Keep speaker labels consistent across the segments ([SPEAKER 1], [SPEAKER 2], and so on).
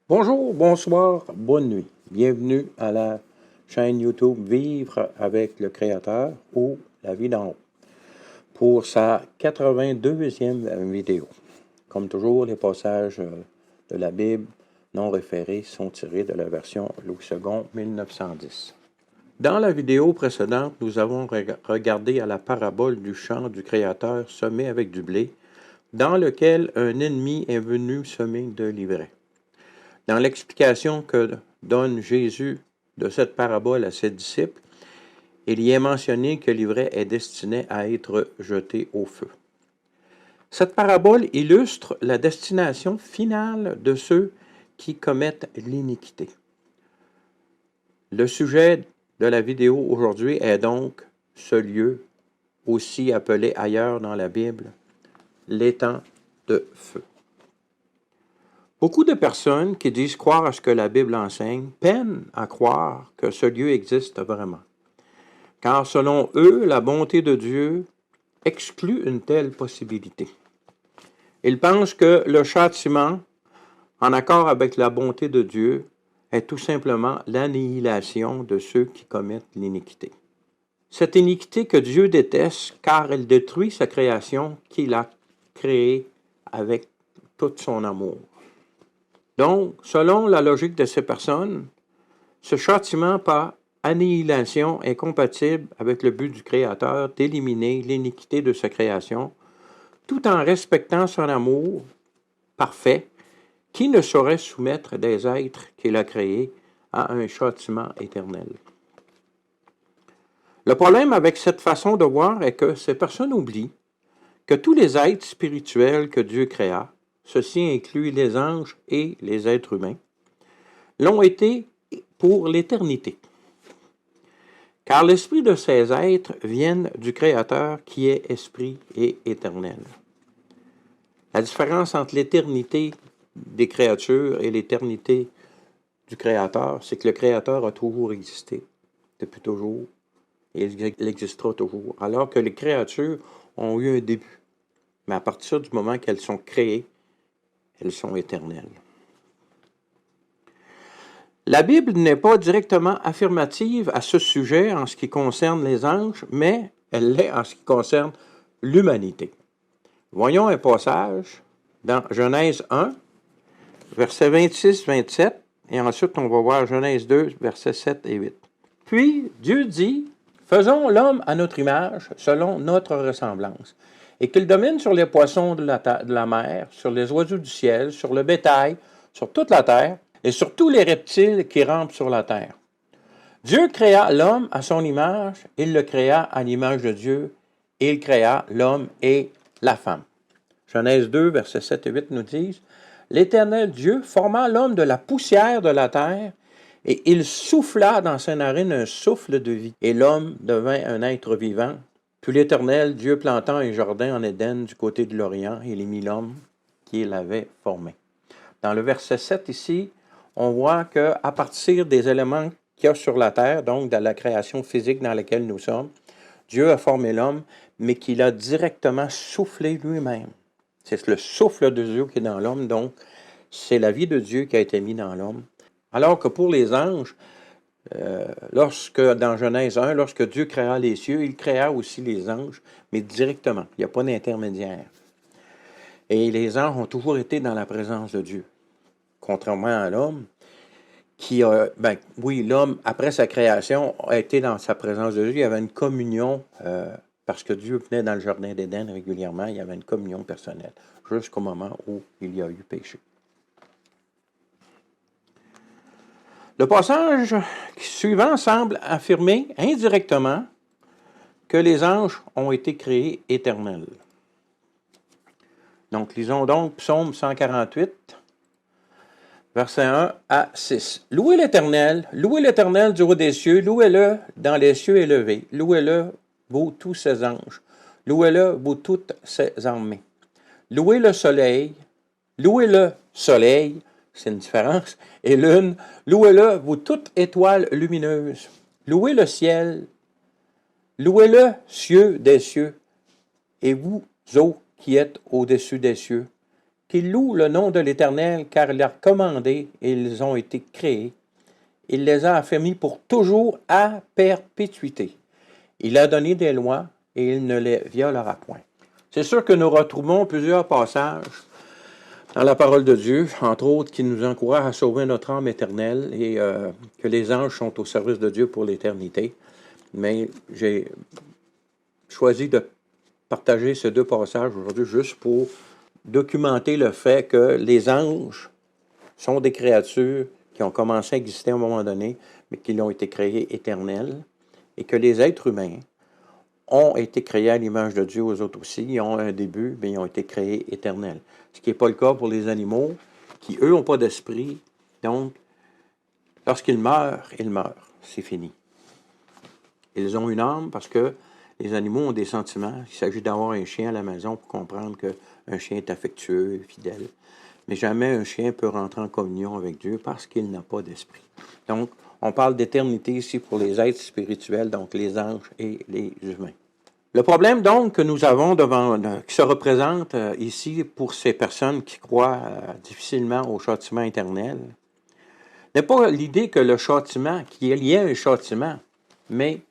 [SPEAKER 1] Bonjour, bonsoir, bonne nuit. Bienvenue à la chaîne YouTube Vivre avec le Créateur ou La vie d'en haut pour sa 82e vidéo. Comme toujours, les passages de la Bible non référés sont tirés de la version Louis II 1910. Dans la vidéo précédente, nous avons regardé à la parabole du champ du Créateur semé avec du blé, dans lequel un ennemi est venu semer de l'ivraie. Dans l'explication que donne Jésus de cette parabole à ses disciples, il y est mentionné que l'ivraie est destinée à être jetée au feu. Cette parabole illustre la destination finale de ceux qui commettent l'iniquité. Le sujet de la vidéo aujourd'hui est donc ce lieu, aussi appelé ailleurs dans la Bible, l'étang de feu. Beaucoup de personnes qui disent croire à ce que la Bible enseigne peinent à croire que ce lieu existe vraiment. Car selon eux, la bonté de Dieu exclut une telle possibilité. Ils pensent que le châtiment, en accord avec la bonté de Dieu, est tout simplement l'annihilation de ceux qui commettent l'iniquité. Cette iniquité que Dieu déteste car elle détruit sa création qu'il a créée avec tout son amour. Donc, selon la logique de ces personnes, ce châtiment par annihilation est compatible avec le but du Créateur d'éliminer l'iniquité de sa création, tout en respectant son amour parfait, qui ne saurait soumettre des êtres qu'il a créés à un châtiment éternel. Le problème avec cette façon de voir est que ces personnes oublient que tous les êtres spirituels que Dieu créa, ceci inclut les anges et les êtres humains, l'ont été pour l'éternité. Car l'esprit de ces êtres viennent du Créateur qui est esprit et éternel. La différence entre l'éternité des créatures et l'éternité du Créateur, c'est que le Créateur a toujours existé, depuis toujours, et il existera toujours, alors que les créatures ont eu un début. Mais à partir du moment qu'elles sont créées, elles sont éternelles. La Bible n'est pas directement affirmative à ce sujet en ce qui concerne les anges, mais elle l'est en ce qui concerne l'humanité. Voyons un passage dans Genèse 1, versets 26-27, et ensuite on va voir Genèse 2, versets 7 et 8. Puis Dieu dit, « Faisons l'homme à notre image, selon notre ressemblance, et qu'il domine sur les poissons de la mer, sur les oiseaux du ciel, sur le bétail, sur toute la terre, et sur tous les reptiles qui rampent sur la terre. Dieu créa l'homme à son image, il le créa à l'image de Dieu, et il créa l'homme et la femme. » Genèse 2, versets 7 et 8 nous disent, « L'Éternel Dieu forma l'homme de la poussière de la terre, et il souffla dans ses narines un souffle de vie, et l'homme devint un être vivant. Puis l'Éternel Dieu planta un jardin en Éden du côté de l'Orient, et il y mit l'homme qu'il avait formé. » Dans le verset 7 ici, on voit qu'à partir des éléments qu'il y a sur la terre, donc de la création physique dans laquelle nous sommes, Dieu a formé l'homme, mais qu'il a directement soufflé lui-même. C'est le souffle de Dieu qui est dans l'homme, donc c'est la vie de Dieu qui a été mise dans l'homme. Alors que pour les anges, dans Genèse 1, lorsque Dieu créa les cieux, il créa aussi les anges, mais directement. Il n'y a pas d'intermédiaire. Et les anges ont toujours été dans la présence de Dieu. Contrairement à l'homme, l'homme, après sa création, a été dans sa présence de Dieu. Il y avait une communion, parce que Dieu venait dans le jardin d'Éden régulièrement, il y avait une communion personnelle, jusqu'au moment où il y a eu péché. Le passage suivant semble affirmer indirectement que les anges ont été créés éternels. Donc, lisons donc Psaume 148, versets 1 à 6. Louez l'Éternel du haut des cieux, louez-le dans les cieux élevés, louez-le, vous tous ses anges, louez-le, vous toutes ses armées. Louez le soleil, c'est une différence, et lune, louez-le, vous toutes étoiles lumineuses. Louez le ciel, louez-le, cieux des cieux, et vous, eaux qui êtes au-dessus des cieux, qu'ils louent le nom de l'Éternel, car il a commandé et ils ont été créés. Il les a affermis pour toujours à perpétuité. Il a donné des lois et il ne les violera point. C'est sûr que nous retrouvons plusieurs passages dans la parole de Dieu, entre autres, qui nous encouragent à sauver notre âme éternelle et que les anges sont au service de Dieu pour l'éternité. Mais j'ai choisi de partager ces deux passages aujourd'hui juste pour documenter le fait que les anges sont des créatures qui ont commencé à exister à un moment donné, mais qui ont été créées éternelles, et que les êtres humains ont été créés à l'image de Dieu, aux autres aussi. Ils ont un début, mais ils ont été créés éternels. Ce qui n'est pas le cas pour les animaux, qui, eux, n'ont pas d'esprit. Donc, lorsqu'ils meurent, ils meurent. C'est fini. Ils ont une âme parce que les animaux ont des sentiments. Il s'agit d'avoir un chien à la maison pour comprendre qu'un chien est affectueux, fidèle. Mais jamais un chien peut rentrer en communion avec Dieu parce qu'il n'a pas d'esprit. Donc, on parle d'éternité ici pour les êtres spirituels, donc les anges et les humains. Le problème donc que nous avons qui se représente ici pour ces personnes qui croient difficilement au châtiment éternel, n'est pas l'idée que le châtiment, qu'il y ait un châtiment, mais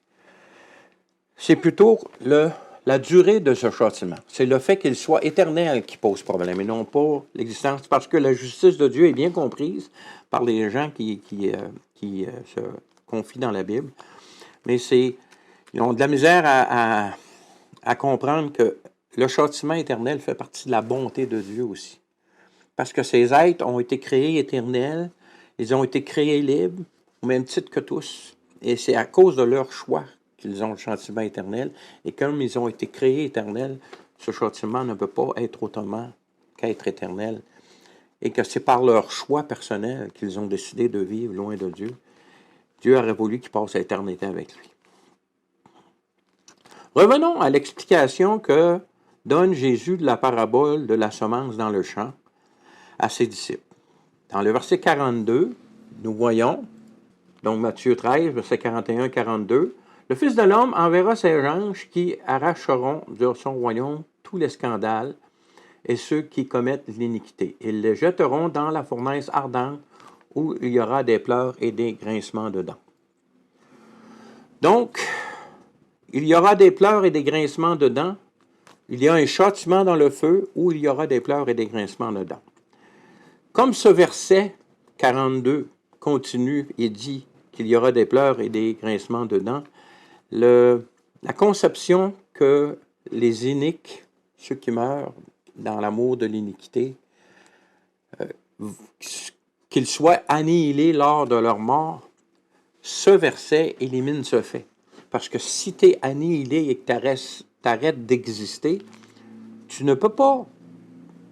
[SPEAKER 1] c'est plutôt la durée de ce châtiment. C'est le fait qu'il soit éternel qui pose problème et non pas l'existence, parce que la justice de Dieu est bien comprise par les gens qui se confient dans la Bible, mais ils ont de la misère à comprendre que le châtiment éternel fait partie de la bonté de Dieu aussi. Parce que ces êtres ont été créés éternels, ils ont été créés libres, au même titre que tous, et c'est à cause de leur choix qu'ils ont le châtiment éternel, et comme ils ont été créés éternels, ce châtiment ne peut pas être autrement qu'être éternel, et que c'est par leur choix personnel qu'ils ont décidé de vivre loin de Dieu. Dieu aurait voulu qu'ils passent l'éternité avec lui. Revenons à l'explication que donne Jésus de la parabole de la semence dans le champ à ses disciples. Dans le verset 42, nous voyons, donc Matthieu 13, verset 41-42, « Le Fils de l'homme enverra ses anges qui arracheront de son royaume tous les scandales et ceux qui commettent l'iniquité. Ils les jetteront dans la fournaise ardente où il y aura des pleurs et des grincements de dents. » Donc, il y aura des pleurs et des grincements de dents. Il y a un châtiment dans le feu où il y aura des pleurs et des grincements de dents. Comme ce verset 42 continue et dit qu'il y aura des pleurs et des grincements de dents, la conception que les iniques, ceux qui meurent dans l'amour de l'iniquité, qu'ils soient annihilés lors de leur mort, ce verset élimine ce fait. Parce que si tu es annihilé et que tu arrêtes d'exister, tu ne peux pas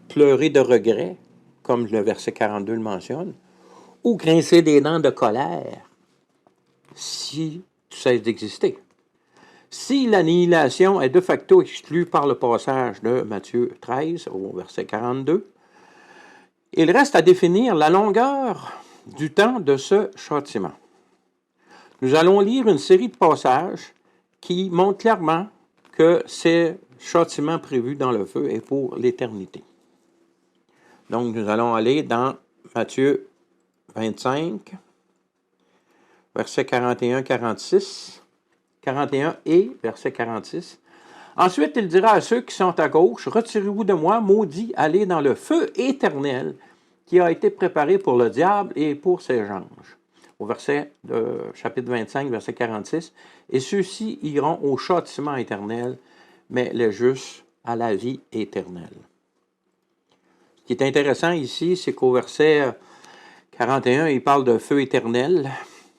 [SPEAKER 1] pleurer de regret, comme le verset 42 le mentionne, ou grincer des dents de colère si tu cesses d'exister. Si l'annihilation est de facto exclue par le passage de Matthieu 13 au verset 42, il reste à définir la longueur du temps de ce châtiment. Nous allons lire une série de passages qui montrent clairement que ce châtiment prévu dans le feu est pour l'éternité. Donc, nous allons aller dans Matthieu 25, versets 41-46, 41 et verset 46. Ensuite, il dira à ceux qui sont à gauche, « Retirez-vous de moi, maudits, allez dans le feu éternel qui a été préparé pour le diable et pour ses anges. » Au chapitre 25, verset 46. « Et ceux-ci iront au châtiment éternel, mais les justes à la vie éternelle. » Ce qui est intéressant ici, c'est qu'au verset 41, il parle de feu éternel.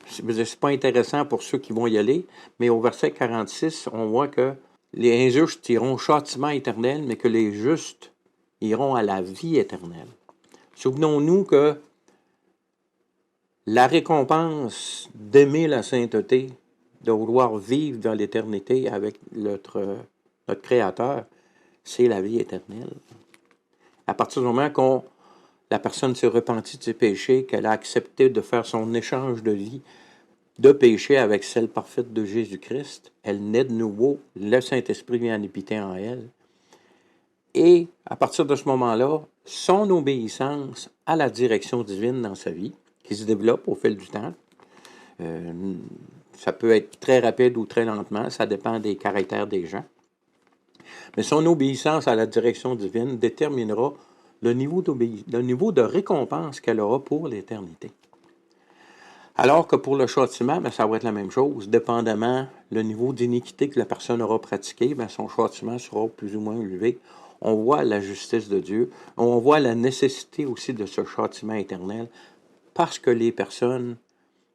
[SPEAKER 1] Ce n'est pas intéressant pour ceux qui vont y aller, mais au verset 46, on voit que les injustes iront au châtiment éternel, mais que les justes iront à la vie éternelle. Souvenons-nous que la récompense d'aimer la sainteté, de vouloir vivre dans l'éternité avec notre Créateur, c'est la vie éternelle. À partir du moment qu'on la personne s'est repentie de ses péchés, qu'elle a accepté de faire son échange de vie de péché avec celle parfaite de Jésus-Christ, elle naît de nouveau, le Saint-Esprit vient habiter en elle. Et à partir de ce moment-là, son obéissance à la direction divine dans sa vie, qui se développe au fil du temps. Ça peut être très rapide ou très lentement, ça dépend des caractères des gens. Mais son obéissance à la direction divine déterminera le niveau de récompense qu'elle aura pour l'éternité. Alors que pour le châtiment, bien, ça va être la même chose. Dépendamment le niveau d'iniquité que la personne aura pratiqué, bien, son châtiment sera plus ou moins élevé. On voit la justice de Dieu. On voit la nécessité aussi de ce châtiment éternel parce que les personnes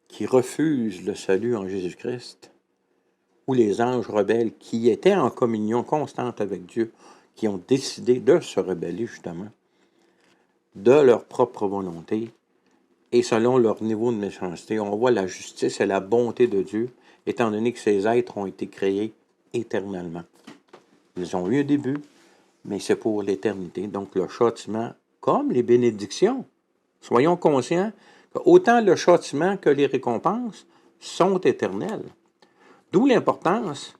[SPEAKER 1] qui refusent le salut en Jésus-Christ ou les anges rebelles qui étaient en communion constante avec Dieu, qui ont décidé de se rebeller justement de leur propre volonté, et selon leur niveau de méchanceté, on voit la justice et la bonté de Dieu, étant donné que ces êtres ont été créés éternellement. Ils ont eu un début, mais c'est pour l'éternité. Donc le châtiment, comme les bénédictions, soyons conscients que autant le châtiment que les récompenses sont éternelles. D'où l'importance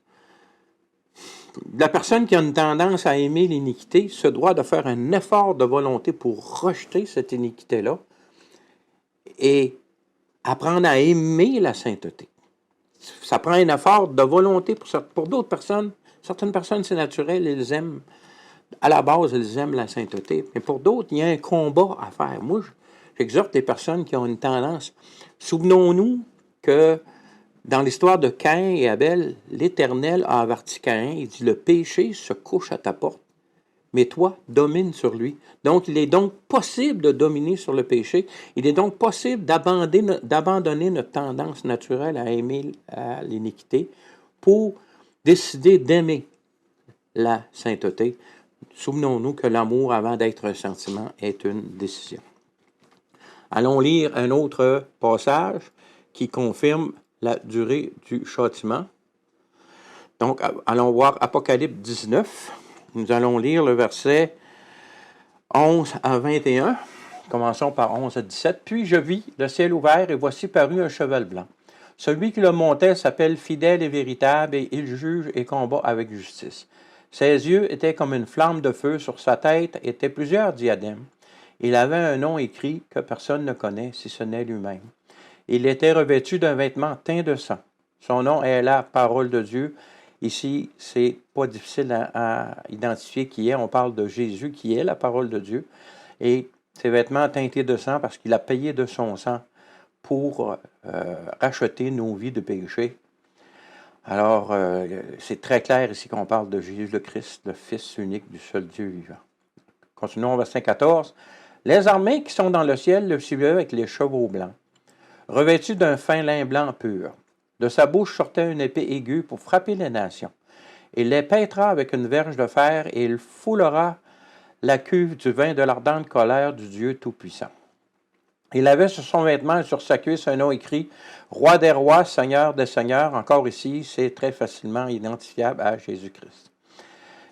[SPEAKER 1] de la personne qui a une tendance à aimer l'iniquité se doit de faire un effort de volonté pour rejeter cette iniquité-là et apprendre à aimer la sainteté. Ça prend un effort de volonté pour d'autres personnes. Certaines personnes, c'est naturel, elles aiment, à la base, elles aiment la sainteté. Mais pour d'autres, il y a un combat à faire. Moi, j'exhorte les personnes qui ont une tendance. Souvenons-nous que dans l'histoire de Caïn et Abel, l'Éternel a averti Caïn. Il dit, le péché se couche à ta porte, mais toi, domine sur lui. Donc, il est donc possible de dominer sur le péché. Il est donc possible d'abandonner notre tendance naturelle à aimer l'iniquité pour décider d'aimer la sainteté. Souvenons-nous que l'amour, avant d'être un sentiment, est une décision. Allons lire un autre passage qui confirme la durée du châtiment. Donc, allons voir Apocalypse 19. Nous allons lire le verset 11 à 21. Commençons par 11 à 17. Puis je vis le ciel ouvert et voici parut un cheval blanc. Celui qui le montait s'appelle fidèle et véritable et il juge et combat avec justice. Ses yeux étaient comme une flamme de feu, sur sa tête étaient plusieurs diadèmes. Il avait un nom écrit que personne ne connaît si ce n'est lui-même. Il était revêtu d'un vêtement teint de sang. Son nom est la parole de Dieu. Ici, c'est pas difficile à identifier qui est. On parle de Jésus qui est la parole de Dieu. Et ses vêtements teintés de sang parce qu'il a payé de son sang pour racheter nos vies de péché. Alors, c'est très clair ici qu'on parle de Jésus le Christ, le Fils unique du seul Dieu vivant. Continuons au verset 14. Les armées qui sont dans le ciel le suivaient avec les chevaux blancs, revêtus d'un fin lin blanc pur. De sa bouche sortait une épée aiguë pour frapper les nations. Il les paîtra avec une verge de fer et il foulera la cuve du vin de l'ardente colère du Dieu Tout-Puissant. Il avait sur son vêtement et sur sa cuisse un nom écrit « Roi des rois, Seigneur des seigneurs ». Encore ici, c'est très facilement identifiable à Jésus-Christ.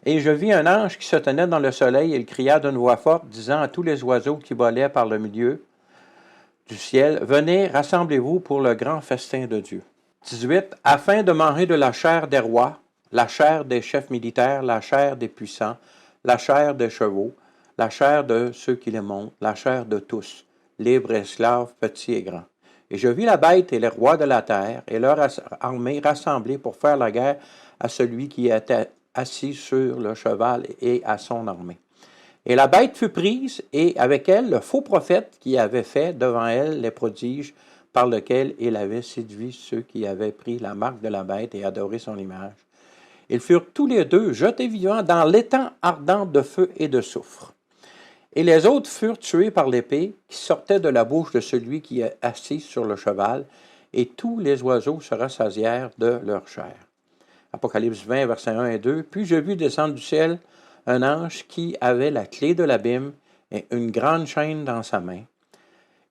[SPEAKER 1] Et je vis un ange qui se tenait dans le soleil et il cria d'une voix forte, disant à tous les oiseaux qui volaient par le milieu du ciel, « Venez, rassemblez-vous pour le grand festin de Dieu. » 18. Afin de manger de la chair des rois, la chair des chefs militaires, la chair des puissants, la chair des chevaux, la chair de ceux qui les montent, la chair de tous, libres et esclaves, petits et grands. Et je vis la bête et les rois de la terre et leur armée rassemblés pour faire la guerre à celui qui était assis sur le cheval et à son armée. Et la bête fut prise, et avec elle le faux prophète qui avait fait devant elle les prodiges par lesquels il avait séduit ceux qui avaient pris la marque de la bête et adoré son image. Ils furent tous les deux jetés vivants dans l'étang ardent de feu et de soufre. Et les autres furent tués par l'épée qui sortait de la bouche de celui qui est assis sur le cheval, et tous les oiseaux se rassasièrent de leur chair. Apocalypse 20, versets 1 et 2. Puis je vis descendre du ciel un ange qui avait la clé de l'abîme et une grande chaîne dans sa main.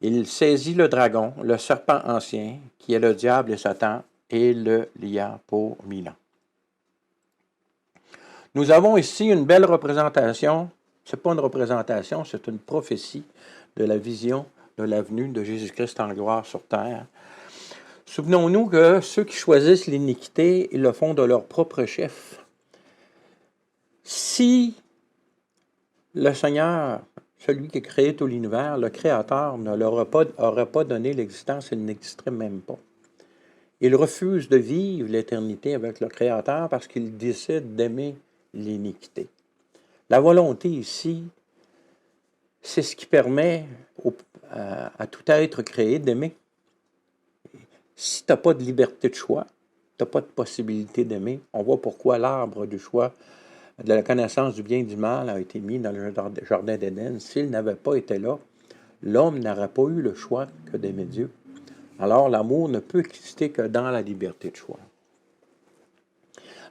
[SPEAKER 1] Il saisit le dragon, le serpent ancien, qui est le diable et Satan, et le lia pour 1000 ans. Nous avons ici une belle représentation. Ce n'est pas une représentation, c'est une prophétie de la vision de la venue de Jésus-Christ en gloire sur terre. Souvenons-nous que ceux qui choisissent l'iniquité, ils le font de leur propre chef. Si le Seigneur celui qui a créé tout l'univers, le Créateur, ne leur aurait pas donné l'existence, il n'existerait même pas. Il refuse de vivre l'éternité avec le Créateur parce qu'il décide d'aimer l'iniquité. La volonté ici, c'est ce qui permet à tout être créé d'aimer. Si tu n'as pas de liberté de choix, tu n'as pas de possibilité d'aimer. On voit pourquoi l'arbre du choix de la connaissance du bien et du mal a été mis dans le jardin d'Éden. S'il n'avait pas été là, l'homme n'aurait pas eu le choix que d'aimer Dieu. Alors l'amour ne peut exister que dans la liberté de choix.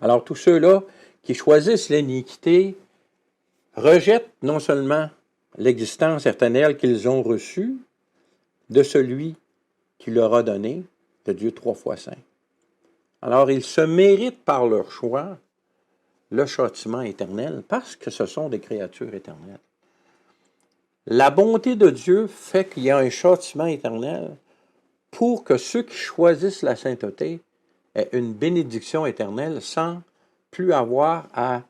[SPEAKER 1] Alors tous ceux-là qui choisissent l'iniquité rejettent non seulement l'existence éternelle qu'ils ont reçue de celui qui leur a donné, de Dieu 3 fois saint. Alors ils se méritent par leur choix le châtiment éternel parce que ce sont des créatures éternelles. La bonté de Dieu fait qu'il y a un châtiment éternel pour que ceux qui choisissent la sainteté aient une bénédiction éternelle sans plus avoir à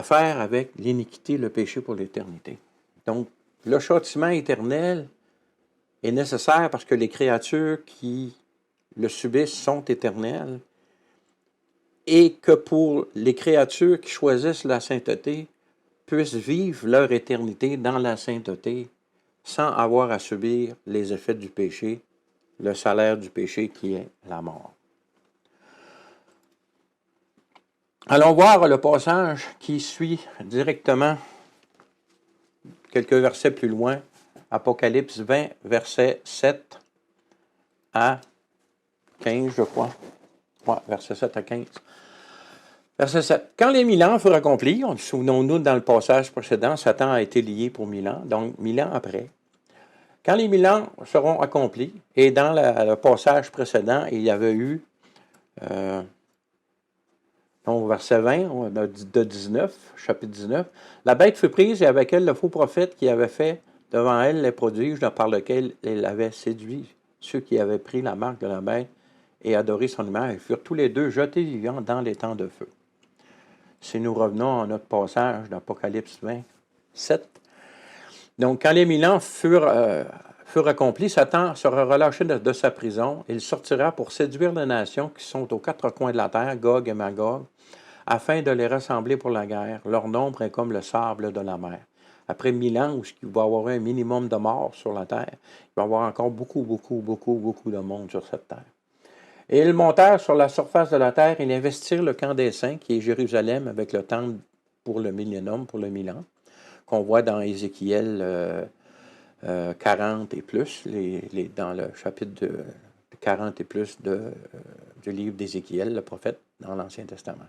[SPEAKER 1] faire avec l'iniquité, le péché pour l'éternité. Donc, le châtiment éternel est nécessaire parce que les créatures qui le subissent sont éternelles et que pour les créatures qui choisissent la sainteté puissent vivre leur éternité dans la sainteté sans avoir à subir les effets du péché, le salaire du péché qui est la mort. Allons voir le passage qui suit directement quelques versets plus loin, Apocalypse 20, versets 7 à 15, je crois. Ouais, versets 7 à 15. Verset 7. Quand les 1000 ans furent accomplis, souvenons-nous dans le passage précédent, Satan a été lié pour 1000 ans, donc 1000 ans après. Quand les 1000 ans seront accomplis, et dans le passage précédent, il y avait eu, au verset 20 de 19, chapitre 19, la bête fut prise et avec elle le faux prophète qui avait fait devant elle les prodiges par lesquels elle avait séduit ceux qui avaient pris la marque de la bête et adoré son image, et furent tous les deux jetés vivants dans les temps de feu. Si nous revenons à notre passage d'Apocalypse 27, donc quand les 1000 ans furent accomplis, Satan sera relâché de sa prison. Il sortira pour séduire les nations qui sont aux quatre coins de la terre, Gog et Magog, afin de les rassembler pour la guerre. Leur nombre est comme le sable de la mer. Après 1000 ans, où il va y avoir un minimum de morts sur la terre, il va y avoir encore beaucoup de monde sur cette terre. Et ils montèrent sur la surface de la terre et investirent le camp des saints, qui est Jérusalem, avec le temple pour le millénium, pour le 1000 ans, qu'on voit dans Ézéchiel 40 et plus, dans le chapitre de 40 et plus du livre d'Ézéchiel, le prophète, dans l'Ancien Testament.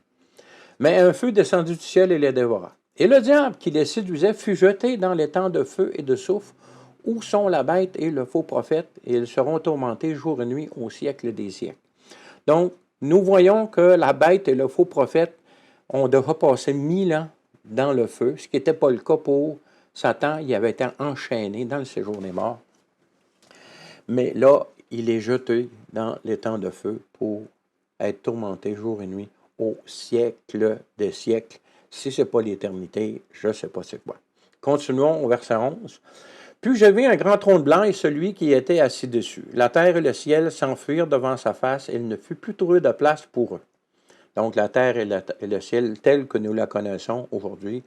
[SPEAKER 1] Mais un feu descendit du ciel et les dévora. Et le diable qui les séduisait fut jeté dans les temps de feu et de soufre, où sont la bête et le faux prophète, et ils seront tourmentés jour et nuit au siècle des siècles. Donc, nous voyons que la bête et le faux prophète ont déjà passé 1000 ans dans le feu, ce qui n'était pas le cas pour Satan. Il avait été enchaîné dans le séjour des morts. Mais là, il est jeté dans les temps de feu pour être tourmenté jour et nuit au siècle des siècles. Si ce n'est pas l'éternité, je ne sais pas c'est quoi. Continuons au verset 11. Puis je vis un grand trône blanc et celui qui était assis dessus. La terre et le ciel s'enfuirent devant sa face et il ne fut plus trouvé de place pour eux. Donc la terre et le ciel, tel que nous la connaissons aujourd'hui,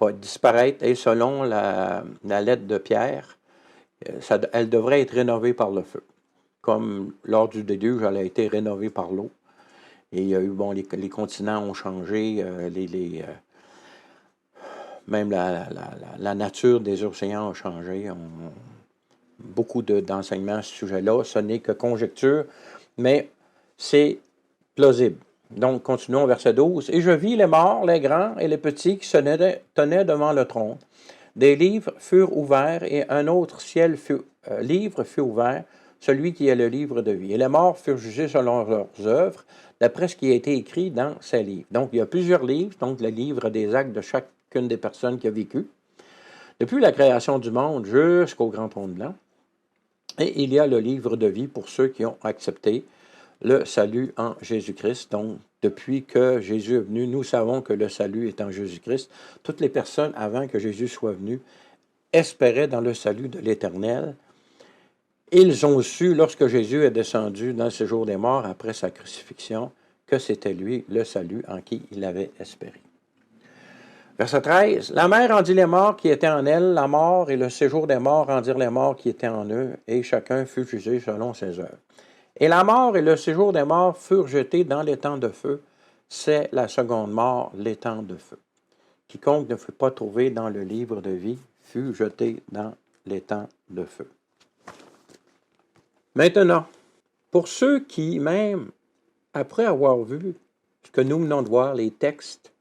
[SPEAKER 1] va disparaître et selon la lettre de Pierre, elle devrait être rénovée par le feu. Comme lors du déluge, elle a été rénovée par l'eau. Et il y a eu, les continents ont changé, même la nature des océans a changé. Beaucoup d'enseignements à ce sujet-là. Ce n'est que conjecture, mais c'est plausible. Donc, continuons au verset 12. « Et je vis les morts, les grands et les petits qui se tenaient devant le trône. Des livres furent ouverts et un autre livre fut ouvert, celui qui est le livre de vie. Et les morts furent jugés selon leurs œuvres, d'après ce qui a été écrit dans ces livres. » Donc, il y a plusieurs livres, donc le livre des actes de chacune des personnes qui a vécu, depuis la création du monde jusqu'au grand trône blanc. Et il y a le livre de vie pour ceux qui ont accepté le salut en Jésus-Christ. Donc, depuis que Jésus est venu, nous savons que le salut est en Jésus-Christ. Toutes les personnes, avant que Jésus soit venu, espéraient dans le salut de l'Éternel. Ils ont su, lorsque Jésus est descendu dans le séjour des morts après sa crucifixion, que c'était lui, le salut, en qui il avait espéré. Verset 13. La mer rendit les morts qui étaient en elle, la mort et le séjour des morts rendirent les morts qui étaient en eux, et chacun fut jugé selon ses œuvres. Et la mort et le séjour des morts furent jetés dans l'étang de feu. C'est la seconde mort, l'étang de feu. Quiconque ne fut pas trouvé dans le livre de vie fut jeté dans l'étang de feu. Maintenant, pour ceux qui, même après avoir vu ce que nous venons de voir, les textes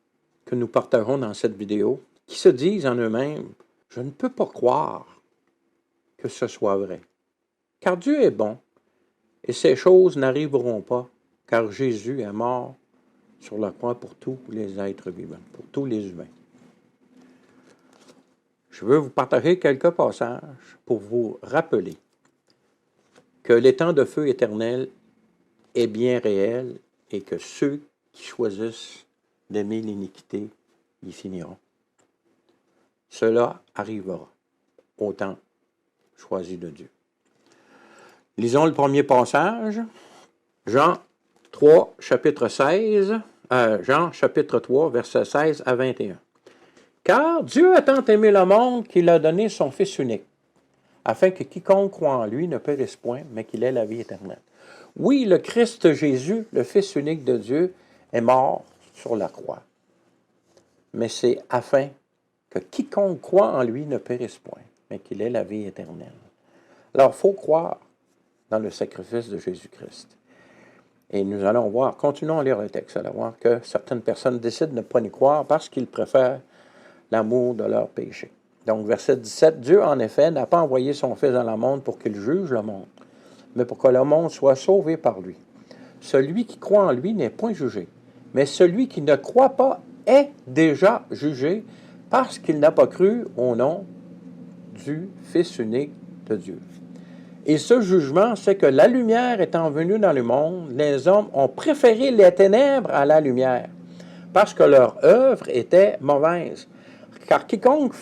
[SPEAKER 1] que nous partagerons dans cette vidéo, qui se disent en eux-mêmes, je ne peux pas croire que ce soit vrai. Car Dieu est bon, et ces choses n'arriveront pas, car Jésus est mort sur la croix pour tous les êtres vivants, pour tous les humains. Je veux vous partager quelques passages pour vous rappeler que l'étang de feu éternel est bien réel et que ceux qui choisissent d'aimer l'iniquité y finiront. Cela arrivera au temps choisi de Dieu. Lisons le premier passage, Jean 3, chapitre 16, Jean chapitre 3, versets 16 à 21. Car Dieu a tant aimé le monde qu'il a donné son Fils unique, afin que quiconque croit en lui ne périsse point, mais qu'il ait la vie éternelle. Oui, le Christ Jésus, le Fils unique de Dieu, est mort sur la croix. Mais c'est afin que quiconque croit en lui ne périsse point, mais qu'il ait la vie éternelle. Alors, il faut croire dans le sacrifice de Jésus-Christ. Et nous allons voir, continuons à lire le texte, allons voir que certaines personnes décident de ne pas y croire parce qu'ils préfèrent l'amour de leur péché. Donc, verset 17, Dieu, en effet, n'a pas envoyé son Fils dans le monde pour qu'il juge le monde, mais pour que le monde soit sauvé par lui. Celui qui croit en lui n'est point jugé, mais celui qui ne croit pas est déjà jugé parce qu'il n'a pas cru au nom du Fils unique de Dieu. Et ce jugement, c'est que la lumière étant venue dans le monde, les hommes ont préféré les ténèbres à la lumière, parce que leur œuvre était mauvaise. Car quiconque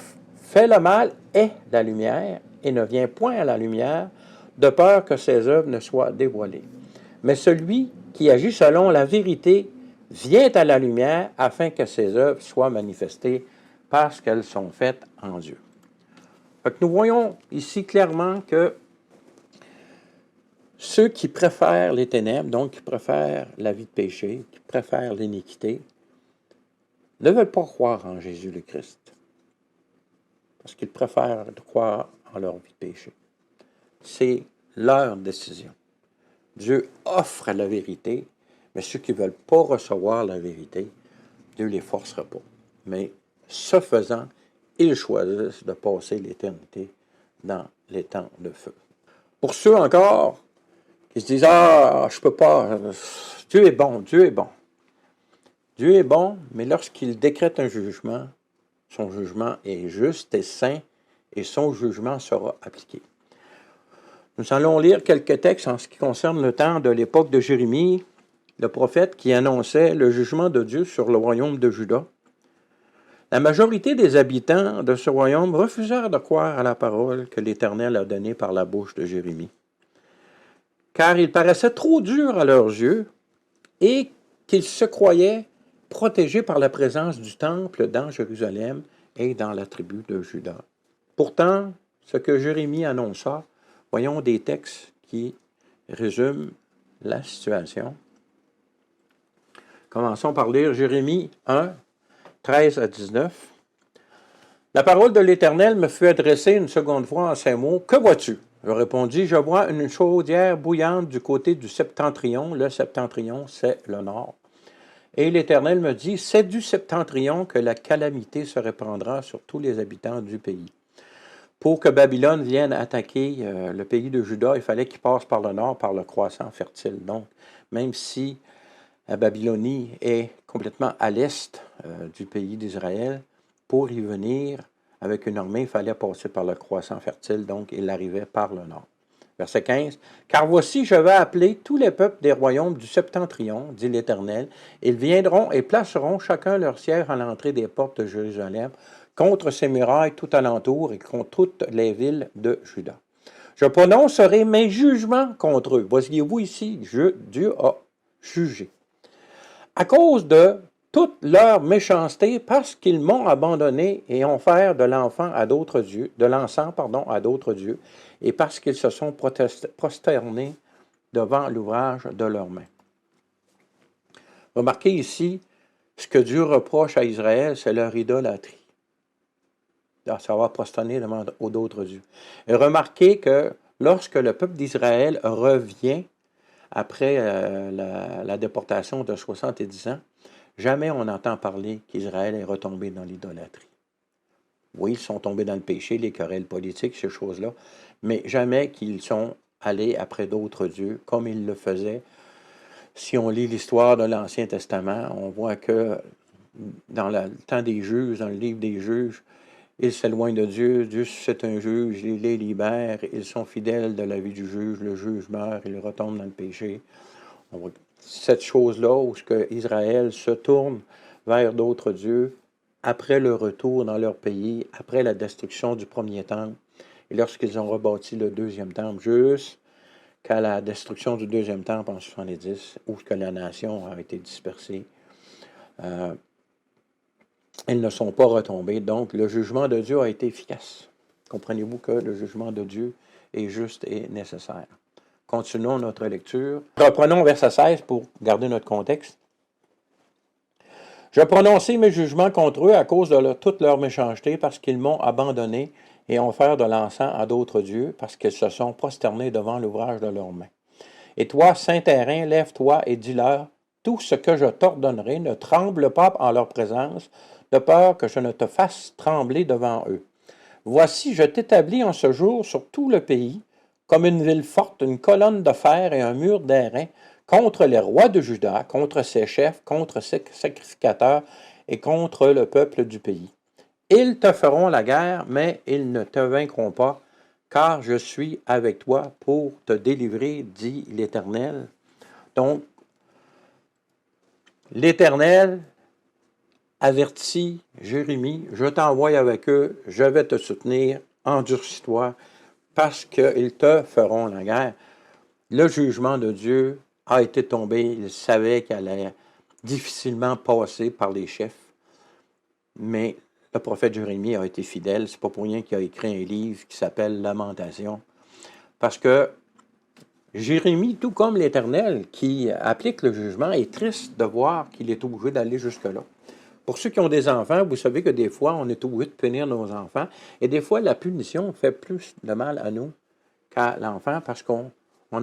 [SPEAKER 1] fait le mal est la lumière et ne vient point à la lumière, de peur que ses œuvres ne soient dévoilées. Mais celui qui agit selon la vérité vient à la lumière afin que ses œuvres soient manifestées parce qu'elles sont faites en Dieu. Donc, nous voyons ici clairement que ceux qui préfèrent les ténèbres, donc qui préfèrent la vie de péché, qui préfèrent l'iniquité, ne veulent pas croire en Jésus le Christ, parce qu'ils préfèrent croire en leur vie de péché. C'est leur décision. Dieu offre la vérité, mais ceux qui ne veulent pas recevoir la vérité, Dieu ne les forcera pas. Mais ce faisant, ils choisissent de passer l'éternité dans les temps de feu. Pour ceux encore qui se disent « Ah, je ne peux pas, Dieu est bon, Dieu est bon. » Dieu est bon, mais lorsqu'il décrète un jugement, son jugement est juste et saint, et son jugement sera appliqué. Nous allons lire quelques textes en ce qui concerne le temps de l'époque de Jérémie, le prophète qui annonçait le jugement de Dieu sur le royaume de Juda. La majorité des habitants de ce royaume refusèrent de croire à la parole que l'Éternel a donnée par la bouche de Jérémie, car il paraissait trop dur à leurs yeux et qu'ils se croyaient protégés par la présence du temple dans Jérusalem et dans la tribu de Juda. Pourtant, ce que Jérémie annonça, voyons des textes qui résument la situation. Commençons par lire Jérémie 1, 13 à 19. La parole de l'Éternel me fut adressée une seconde fois en ces mots. « Que vois-tu? » Je répondis, « Je vois une chaudière bouillante du côté du septentrion. » Le septentrion, c'est le nord. Et l'Éternel me dit, « C'est du septentrion que la calamité se répandra sur tous les habitants du pays. » Pour que Babylone vienne attaquer le pays de Juda, il fallait qu'il passe par le nord, par le croissant fertile. Donc, même si la Babylonie est complètement à l'est du pays d'Israël, pour y venir avec une armée, il fallait passer par le croissant fertile, donc il arrivait par le nord. Verset 15. Car voici, je vais appeler tous les peuples des royaumes du septentrion, dit l'Éternel. Ils viendront et placeront chacun leur siège à l'entrée des portes de Jérusalem, contre ses murailles tout alentour et contre toutes les villes de Juda. Je prononcerai mes jugements contre eux. Voyez-vous ici, Dieu a jugé. À cause de toute leur méchanceté, parce qu'ils m'ont abandonné et ont fait de l'encens à d'autres dieux, et parce qu'ils se sont prosternés devant l'ouvrage de leurs mains. Remarquez ici, ce que Dieu reproche à Israël, c'est leur idolâtrie. À savoir prosterner devant d'autres dieux. Et remarquez que lorsque le peuple d'Israël revient après la déportation de 70 ans, jamais on entend parler qu'Israël est retombé dans l'idolâtrie. Oui, ils sont tombés dans le péché, les querelles politiques, ces choses-là, mais jamais qu'ils sont allés après d'autres dieux, comme ils le faisaient. Si on lit l'histoire de l'Ancien Testament, on voit que dans le temps des juges, dans le livre des juges, ils s'éloignent de Dieu, Dieu suscite un juge, il les libère, ils sont fidèles de la vie du juge, le juge meurt, il retombe dans le péché. On voit cette chose-là où Israël se tourne vers d'autres dieux après le retour dans leur pays, après la destruction du premier temple, et lorsqu'ils ont rebâti le deuxième temple, jusqu'à la destruction du deuxième temple en 70, où que la nation a été dispersée. Ils ne sont pas retombés, donc le jugement de Dieu a été efficace. Comprenez-vous que le jugement de Dieu est juste et nécessaire. Continuons notre lecture. Reprenons verset 16 pour garder notre contexte. Je prononçai mes jugements contre eux à cause de toute leur méchanceté, parce qu'ils m'ont abandonné et ont fait de l'encens à d'autres dieux, parce qu'ils se sont prosternés devant l'ouvrage de leurs mains. Et toi, Saint-Terrain, lève-toi et dis-leur, tout ce que je t'ordonnerai, ne tremble pas en leur présence, de peur que je ne te fasse trembler devant eux. Voici, je t'établis en ce jour sur tout le pays, comme une ville forte, une colonne de fer et un mur d'airain, contre les rois de Juda, contre ses chefs, contre ses sacrificateurs et contre le peuple du pays. Ils te feront la guerre, mais ils ne te vaincront pas, car je suis avec toi pour te délivrer, dit l'Éternel. Donc, l'Éternel avertit Jérémie, je t'envoie avec eux, je vais te soutenir, endurcis-toi, parce qu'ils te feront la guerre. Le jugement de Dieu a été tombé, il savait qu'elle allait difficilement passer par les chefs, mais le prophète Jérémie a été fidèle, c'est pas pour rien qu'il a écrit un livre qui s'appelle Lamentation, parce que Jérémie, tout comme l'Éternel qui applique le jugement, est triste de voir qu'il est obligé d'aller jusque-là. Pour ceux qui ont des enfants, vous savez que des fois, on est obligé de punir nos enfants. Et des fois, la punition fait plus de mal à nous qu'à l'enfant parce qu'on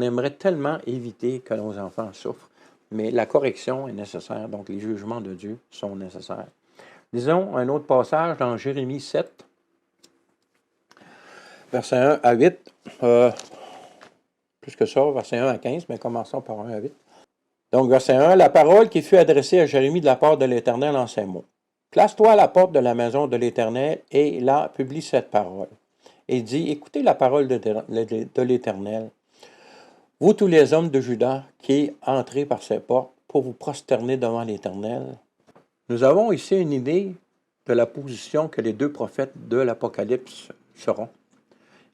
[SPEAKER 1] aimerait tellement éviter que nos enfants souffrent. Mais la correction est nécessaire, donc les jugements de Dieu sont nécessaires. Lisons un autre passage dans Jérémie 7, versets 1 à 8. Plus que ça, versets 1 à 15, mais commençons par 1 à 8. Donc, verset 1, la parole qui fut adressée à Jérémie de la part de l'Éternel en ces mots. Place-toi à la porte de la maison de l'Éternel et là publie cette parole. Et dit, écoutez la parole de l'Éternel, vous tous les hommes de Juda qui entrez par ces portes pour vous prosterner devant l'Éternel. Nous avons ici une idée de la position que les deux prophètes de l'Apocalypse seront.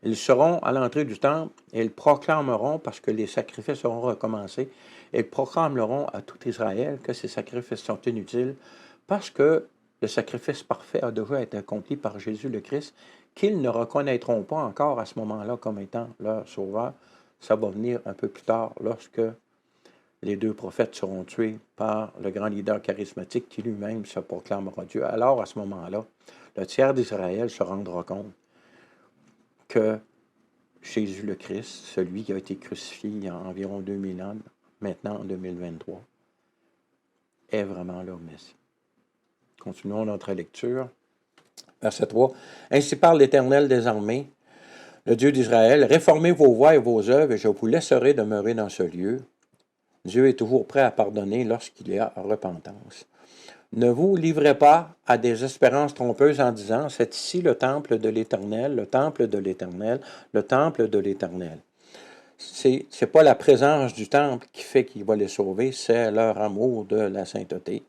[SPEAKER 1] Ils seront à l'entrée du temple et ils proclameront, parce que les sacrifices seront recommencés, ils proclameront à tout Israël que ces sacrifices sont inutiles parce que le sacrifice parfait a déjà été accompli par Jésus le Christ, qu'ils ne reconnaîtront pas encore à ce moment-là comme étant leur sauveur. Ça va venir un peu plus tard lorsque les deux prophètes seront tués par le grand leader charismatique qui lui-même se proclamera Dieu. Alors, à ce moment-là, le tiers d'Israël se rendra compte que Jésus le Christ, celui qui a été crucifié il y a environ 2000 ans, maintenant en 2023, est vraiment leur Messie. Continuons notre lecture. Verset 3. Ainsi parle l'Éternel des armées, le Dieu d'Israël, réformez vos voies et vos œuvres, et je vous laisserai demeurer dans ce lieu. Dieu est toujours prêt à pardonner lorsqu'il y a repentance. Ne vous livrez pas à des espérances trompeuses en disant, c'est ici le temple de l'Éternel, le temple de l'Éternel, le temple de l'Éternel. c'est pas la présence du temple qui fait qu'il va les sauver, c'est leur amour de la sainteté.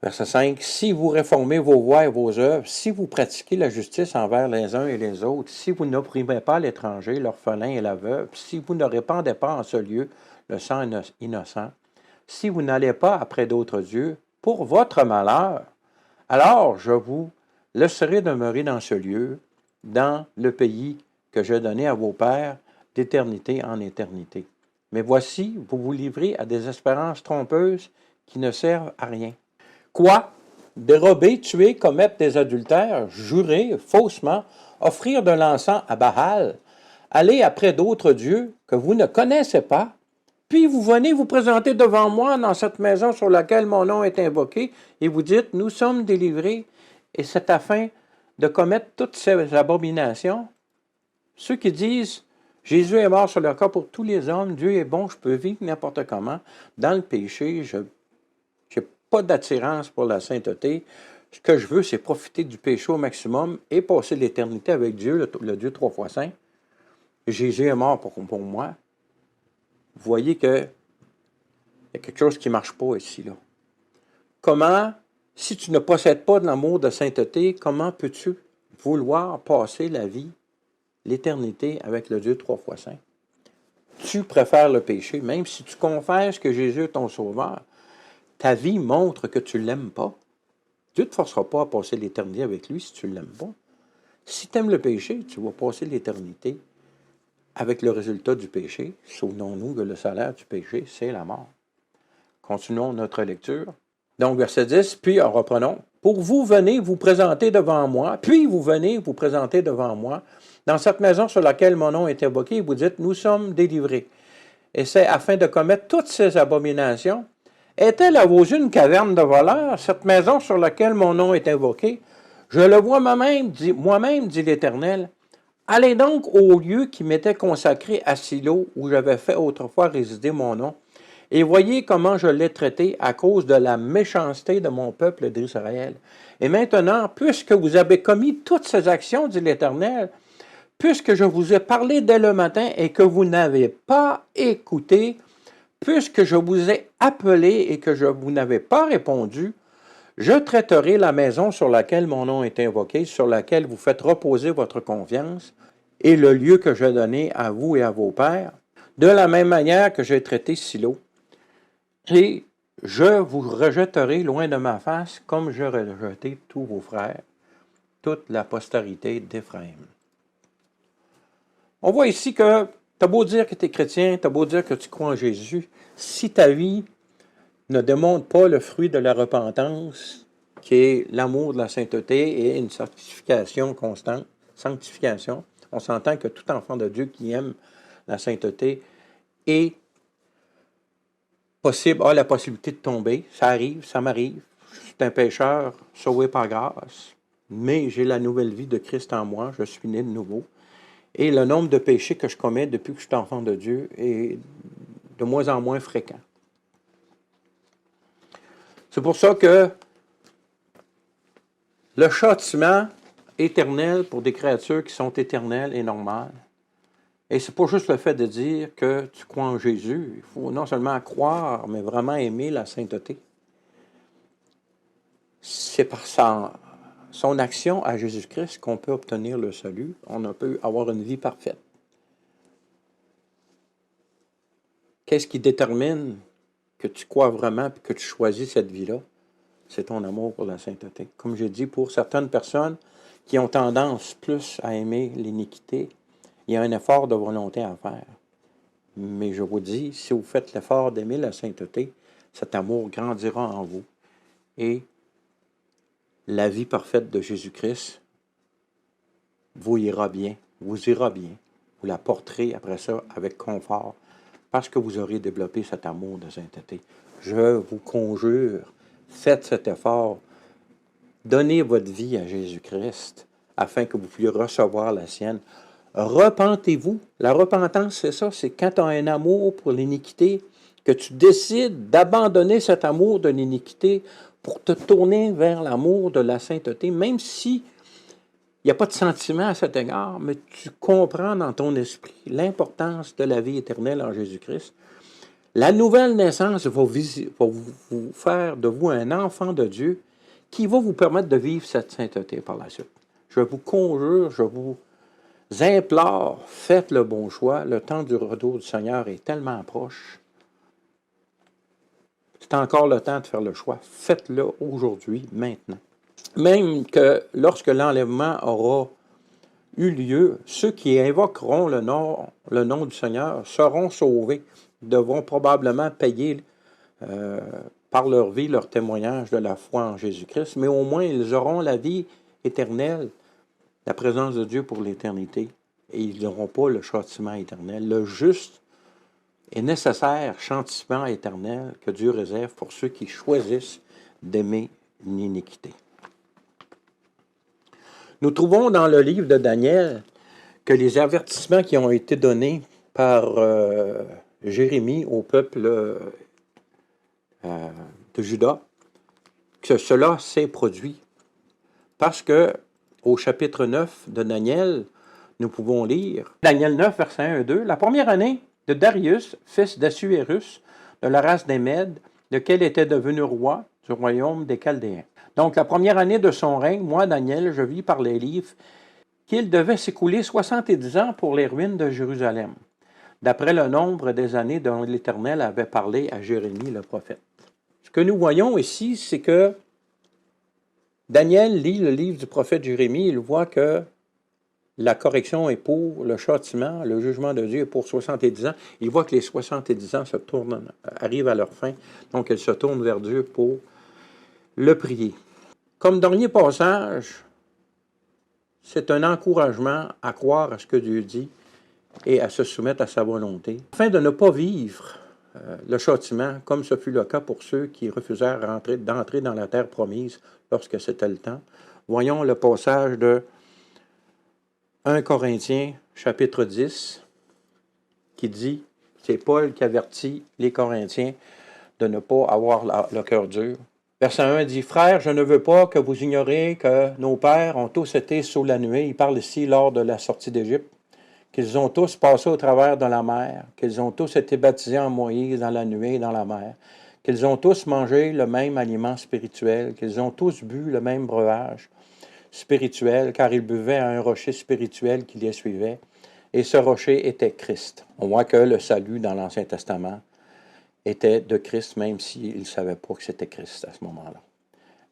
[SPEAKER 1] Verset 5, si vous réformez vos voies et vos œuvres, si vous pratiquez la justice envers les uns et les autres, si vous n'opprimez pas l'étranger, l'orphelin et la veuve, si vous ne répandez pas en ce lieu le sang innocent, si vous n'allez pas après d'autres dieux, pour votre malheur, alors je vous laisserai demeurer dans ce lieu, dans le pays que j'ai donné à vos pères, d'éternité en éternité. Mais voici, vous vous livrez à des espérances trompeuses qui ne servent à rien. Quoi? Dérober, tuer, commettre des adultères, jurer faussement, offrir de l'encens à Baal, aller après d'autres dieux que vous ne connaissez pas, puis vous venez vous présenter devant moi dans cette maison sur laquelle mon nom est invoqué, et vous dites, nous sommes délivrés, et c'est afin de commettre toutes ces abominations. Ceux qui disent, Jésus est mort sur le croix pour tous les hommes, Dieu est bon, je peux vivre n'importe comment, dans le péché, je n'ai pas d'attirance pour la sainteté. Ce que je veux, c'est profiter du péché au maximum et passer l'éternité avec Dieu, le Dieu 3 fois saint. Jésus est mort pour moi. Vous voyez qu'il y a quelque chose qui ne marche pas ici, là. Comment, si tu ne possèdes pas de l'amour de sainteté, comment peux-tu vouloir passer la vie, l'éternité avec le Dieu 3 fois saint? Tu préfères le péché, même si tu confesses que Jésus est ton sauveur. Ta vie montre que tu ne l'aimes pas. Dieu ne te forcera pas à passer l'éternité avec lui si tu ne l'aimes pas. Si tu aimes le péché, tu vas passer l'éternité avec le résultat du péché. Souvenons-nous que le salaire du péché, c'est la mort. Continuons notre lecture. Donc, verset 10, puis reprenons. Pour vous venez vous présenter devant moi, puis vous venez vous présenter devant moi, dans cette maison sur laquelle mon nom est invoqué, vous dites, nous sommes délivrés. Et c'est afin de commettre toutes ces abominations. Est-elle à vos yeux une caverne de voleurs, cette maison sur laquelle mon nom est invoqué? Je le vois moi-même, dit l'Éternel. Allez donc au lieu qui m'était consacré à Silo, où j'avais fait autrefois résider mon nom, et voyez comment je l'ai traité à cause de la méchanceté de mon peuple d'Israël. Et maintenant, puisque vous avez commis toutes ces actions, dit l'Éternel, puisque je vous ai parlé dès le matin et que vous n'avez pas écouté, puisque je vous ai appelé et que vous n'avez pas répondu, je traiterai la maison sur laquelle mon nom est invoqué, sur laquelle vous faites reposer votre confiance, et le lieu que j'ai donné à vous et à vos pères, de la même manière que j'ai traité Silo. Et je vous rejetterai loin de ma face, comme j'ai rejeté tous vos frères, toute la postérité d'Éphraïm. On voit ici que tu as beau dire que tu es chrétien, tu as beau dire que tu crois en Jésus, si ta vie ne démontre pas le fruit de la repentance, qui est l'amour de la sainteté et une sanctification constante, on s'entend que tout enfant de Dieu qui aime la sainteté a la possibilité de tomber. Ça arrive, ça m'arrive. Je suis un pécheur sauvé par grâce, mais j'ai la nouvelle vie de Christ en moi, je suis né de nouveau. Et le nombre de péchés que je commets depuis que je suis enfant de Dieu est de moins en moins fréquent. C'est pour ça que le châtiment éternel pour des créatures qui sont éternelles et normales, et c'est pas juste le fait de dire que tu crois en Jésus, il faut non seulement croire, mais vraiment aimer la sainteté. C'est par son action à Jésus-Christ qu'on peut obtenir le salut, on peut avoir une vie parfaite. Qu'est-ce qui détermine que tu crois vraiment et que tu choisis cette vie-là? C'est ton amour pour la sainteté. Comme j'ai dit, pour certaines personnes qui ont tendance plus à aimer l'iniquité, il y a un effort de volonté à faire. Mais je vous dis, si vous faites l'effort d'aimer la sainteté, cet amour grandira en vous. Et la vie parfaite de Jésus-Christ vous ira bien. Vous la porterez après ça avec confort parce que vous aurez développé cet amour de sainteté. Je vous conjure, faites cet effort. Donnez votre vie à Jésus-Christ afin que vous puissiez recevoir la sienne. Repentez-vous. La repentance, c'est ça, c'est quand tu as un amour pour l'iniquité, que tu décides d'abandonner cet amour de l'iniquité pour te tourner vers l'amour de la sainteté, même si Il n'y a pas de sentiment à cet égard, mais tu comprends dans ton esprit l'importance de la vie éternelle en Jésus-Christ. La nouvelle naissance va vous faire de vous un enfant de Dieu qui va vous permettre de vivre cette sainteté par la suite. Je vous conjure, je vous implore, faites le bon choix. Le temps du retour du Seigneur est tellement proche. C'est encore le temps de faire le choix. Faites-le aujourd'hui, maintenant. Même que lorsque l'enlèvement aura eu lieu, ceux qui invoqueront le nom du Seigneur seront sauvés, devront probablement payer par leur vie leur témoignage de la foi en Jésus-Christ, mais au moins ils auront la vie éternelle, la présence de Dieu pour l'éternité, et ils n'auront pas le châtiment éternel. Le juste et nécessaire châtiment éternel que Dieu réserve pour ceux qui choisissent d'aimer l'iniquité. Nous trouvons dans le livre de Daniel que les avertissements qui ont été donnés par Jérémie au peuple de Juda, que cela s'est produit. Parce que au chapitre 9 de Daniel, nous pouvons lire, Daniel 9, versets 1 et 2, « La première année de Darius, fils d'Assuérus, de la race des Mèdes, lequel était devenu roi du royaume des Chaldéens. Donc, la première année de son règne, moi, Daniel, je vis par les livres qu'il devait s'écouler 70 ans pour les ruines de Jérusalem, d'après le nombre des années dont l'Éternel avait parlé à Jérémie le prophète. » Ce que nous voyons ici, c'est que Daniel lit le livre du prophète Jérémie, il voit que la correction est pour le châtiment, le jugement de Dieu est pour 70 ans. Il voit que les 70 ans arrivent à leur fin, donc elle se tourne vers Dieu pour le prier. Comme dernier passage, c'est un encouragement à croire à ce que Dieu dit et à se soumettre à sa volonté, afin de ne pas vivre le châtiment, comme ce fut le cas pour ceux qui refusèrent d'entrer dans la terre promise lorsque c'était le temps. Voyons le passage de 1 Corinthiens, chapitre 10, qui dit, c'est Paul qui avertit les Corinthiens de ne pas avoir le cœur dur. Verset 1 dit, « Frères, je ne veux pas que vous ignoriez que nos pères ont tous été sous la nuée. » Il parle ici lors de la sortie d'Égypte. Qu'ils ont tous passé au travers de la mer, qu'ils ont tous été baptisés en Moïse dans la nuée et dans la mer, qu'ils ont tous mangé le même aliment spirituel, qu'ils ont tous bu le même breuvage spirituel, car ils buvaient à un rocher spirituel qui les suivait, et ce rocher était Christ. On voit que le salut dans l'Ancien Testament était de Christ, même s'ils ne savaient pas que c'était Christ à ce moment-là.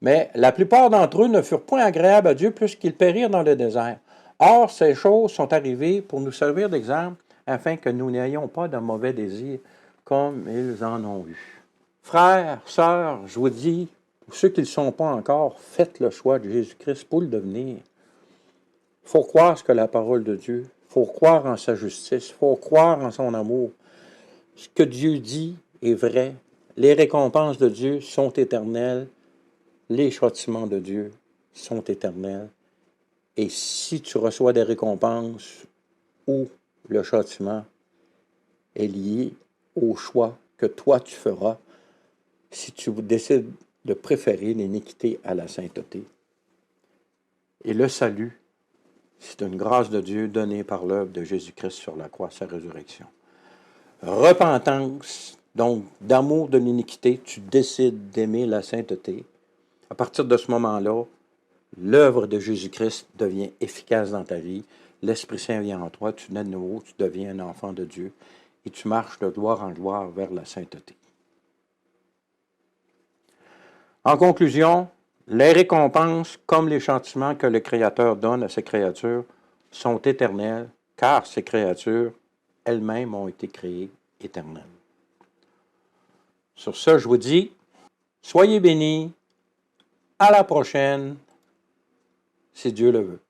[SPEAKER 1] Mais la plupart d'entre eux ne furent point agréables à Dieu plus qu'ils périrent dans le désert. Or, ces choses sont arrivées pour nous servir d'exemple, afin que nous n'ayons pas de mauvais désirs, comme ils en ont eu. Frères, sœurs, je vous dis, pour ceux qui ne le sont pas encore, faites le choix de Jésus-Christ pour le devenir. Il faut croire ce que la parole de Dieu, il faut croire en sa justice, il faut croire en son amour. Ce que Dieu dit est vrai. Les récompenses de Dieu sont éternelles. Les châtiments de Dieu sont éternels. Et si tu reçois des récompenses ou le châtiment est lié au choix que toi tu feras, si tu décides de préférer l'iniquité à la sainteté. Et le salut, c'est une grâce de Dieu donnée par l'œuvre de Jésus-Christ sur la croix, sa résurrection. Repentance, donc d'amour de l'iniquité, tu décides d'aimer la sainteté. À partir de ce moment-là, l'œuvre de Jésus-Christ devient efficace dans ta vie. L'Esprit Saint vient en toi, tu nais de nouveau, tu deviens un enfant de Dieu et tu marches de gloire en gloire vers la sainteté. En conclusion, les récompenses, comme les châtiments que le Créateur donne à ses créatures, sont éternelles, car ces créatures elles-mêmes ont été créées éternelles. Sur ce, je vous dis, soyez bénis, à la prochaine, si Dieu le veut.